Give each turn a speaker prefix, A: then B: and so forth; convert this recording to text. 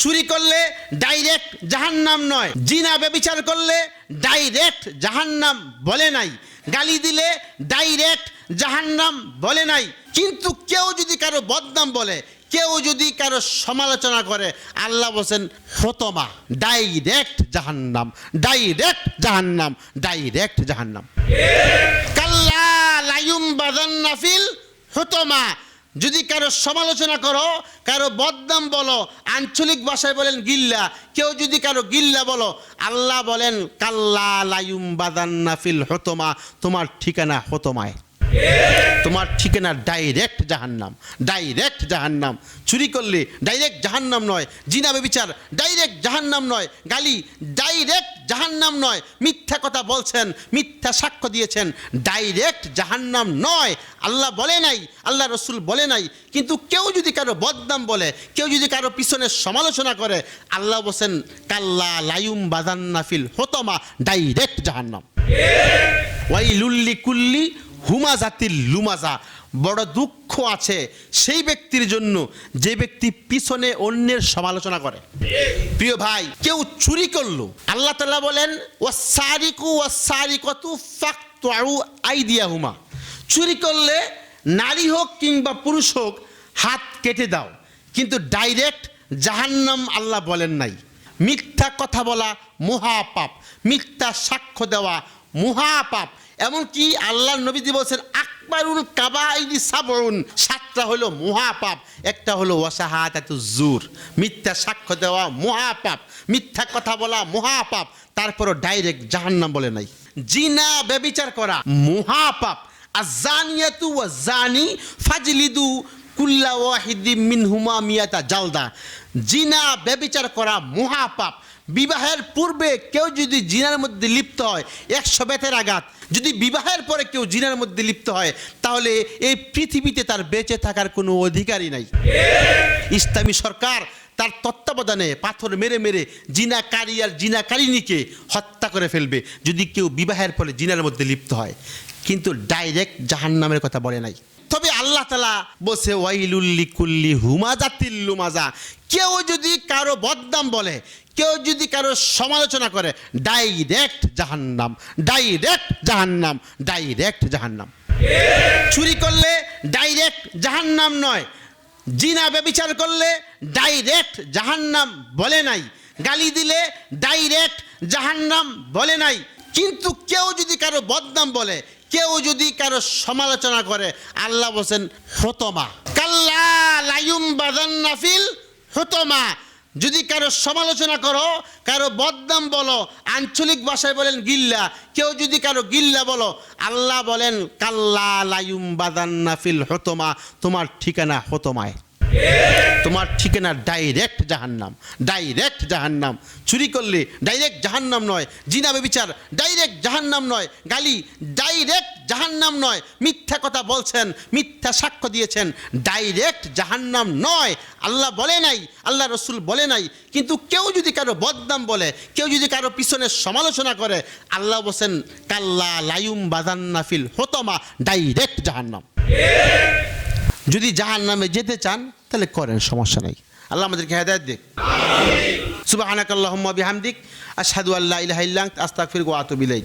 A: চুরি করলে ডাইরেক্ট জাহান্নাম নয়, জিনা ব্যভিচার করলে ডাইরেক্ট জাহান্নাম বলে নাই, গালি দিলে ডাইরেক্ট জাহান্নাম বলে নাই। কিন্তু কেউ যদি কারো বদনাম বলে, কেউ যদি কারো সমালোচনা করে, আল্লাহ বলেন ফতমা, ডাইরেক্ট জাহান্নাম, ডাইরেক্ট জাহান্নাম, ডাইরেক্ট জাহান্নাম। কাল্লা লায়ুমবাযান্না ফিল হুতমা, যদি কারো সমালোচনা করো, কারো বদনাম বলো, আঞ্চলিক ভাষায় বলেন গিল্লা, কেউ যদি কারো গিল্লা বলো, আল্লাহ বলেন কাল্লা লায়ুমবাযান্না ফিল হুতমা, তোমার ঠিকানা হুতমায়, তোমার ঠিকানা ডাইরেক্ট জাহান্নাম, ডাইরেক্ট জাহান্নাম। চুরি করলে ডাইরেক্ট জাহান্নাম নয়, জিনা ব্যভিচার ডাইরেক্ট জাহান্নাম নয়, গালি ডাইরেক্ট জাহান্নাম নয়, মিথ্যা কথা বলছেন, মিথ্যা সাক্ষ্য দিয়েছেন, ডাইরেক্ট জাহান্নাম নয়। আল্লাহ বলে নাই, আল্লাহ রসুল বলে নাই। কিন্তু কেউ যদি কারো বদনাম বলে, কেউ যদি কারো পিছনে সমালোচনা করে, আল্লাহ বলেন কাল্লা লায়ুমবাযান্না ফিল হুতমা, ডাইরেক্ট জাহান্নাম। ওয়াইলুল লিকুল্লি হুমাজাতিল লুমাজা, বড় দুঃখ আছে সেই ব্যক্তির জন্য যে ব্যক্তি পিছনে অন্যের সমালোচনা করে। প্রিয় ভাই, কেউ চুরি করলো, আল্লাহ তাআলা বলেন ওয়াসারিকু ওয়াসারিকাতু ফাকতুউ আইদিয়াহুমা, চুরি করলে নারী হোক কিংবা পুরুষ হোক হাত কেটে দাও, কিন্তু ডাইরেক্ট জাহান্নাম আল্লাহ বলেন নাই। মিথ্যা কথা বলা মহাপাপ, মিথ্যা সাক্ষ্য দেওয়া মহাপাপ। এমনকি আল্লাহর নবীজি বলছেন আকবারুল কাবাইরি সাবউন, সাতটা হলো মহাপাপ। একটা হলো ওয়াশাহাদাতুজ জুর, মিথ্যা সাক্ষ্য দেওয়া মহাপাপ, মিথ্যা কথা বলা মহাপাপ, তারপরও ডাইরেক্ট জাহান্নাম বলে নাই। জিনা ব্যভিচার করা মহাপাপ। আযানিয়াতু ওয়াযানি ফাজলিদু কুল্লা ওয়াহিদিম মিনহুমা মিয়াতা জালদা, জিনা ব্যভিচার করা মহাপাপ। বিবাহের পূর্বে কেউ যদি জিনার মধ্যে লিপ্ত হয় 100 বেতের আঘাত, যদি বিবাহের পরে কেউ জিনার মধ্যে লিপ্ত হয়, তাহলে এই পৃথিবীতে তার বেঁচে থাকার কোনো অধিকারই নাই। ইসলামী সরকার তার তত্ত্বাবধানে পাথর মেরে মেরে জিনাকারী আর জিনাকারিনীকে হত্যা করে ফেলবে যদি কেউ বিবাহের পরে জিনার মধ্যে লিপ্ত হয়, কিন্তু ডাইরেক্ট জাহান্নামের কথা বলে নাই। তবে আল্লাহ তাআলা বলছে ওয়াইলুল লিকুল্লি হুমাজাতিল লুমাজা, কেউ যদি কারো বদনাম বলে, কেউ যদি কারো সমালোচনা করে, ডাইরেক্ট জাহান্নাম, ডাইরেক্ট জাহান্নাম, ডাইরেক্ট জাহান্নাম। চুরি করলে ডাইরেক্ট জাহান্নাম নয়, জিনা ব্যভিচার করলে ডাইরেক্ট জাহান্নাম বলে নাই, গালি দিলে ডাইরেক্ট জাহান্নাম বলে নাই। কিন্তু কেউ যদি কারো বদনাম বলে, কেউ যদি কারো সমালোচনা করে, আল্লাহ বলেন হুতমা, কাল্লা লায়ুমবাযান্না ফিল হুতমা, যদি কারো সমালোচনা করো, কারো বদনাম বলো, আঞ্চলিক ভাষায় বলেন গিল্লা, কেউ যদি কারো গিল্লা বলো, আল্লাহ বলেন কাল্লা লায়ুমবাযান্না ফিল হুতমা, তোমার ঠিকানা হুতমায়, তোমার ঠিকানা ডাইরেক্ট জাহান্নাম, ডাইরেক্ট জাহান্নাম। চুরি করলে ডাইরেক্ট জাহান্নাম নয়, জিনা ব্যভিচার ডাইরেক্ট জাহান্নাম নয়, গালি ডাইরেক্ট জাহান্নাম নয়, মিথ্যা কথা বলছেন, মিথ্যা সাক্ষ্য দিয়েছেন, ডাইরেক্ট জাহান্নাম নয়। আল্লাহ বলে নাই, আল্লাহ রসুল বলে নাই। কিন্তু কেউ যদি কারো বদনাম বলে, কেউ যদি কারো পিছনে সমালোচনা করে, আল্লাহ বলেন কাল্লা লায়ুমবাযান্না ফিল হুতমা, ডাইরেক্ট জাহান্নাম। যদি জাহান্নামে যেতে চান তাহলে করেন, সমস্যা নেই। আল্লাহ আমাদেরকে হেদায়েত দিক। সুবহানাকাল্লাহুম্মা বিহামদিক আশহাদু আল্লা ইলাহা ইল্লা আনতা আস্তাগফিরুকা ওয়া আতুবু ইলাইক।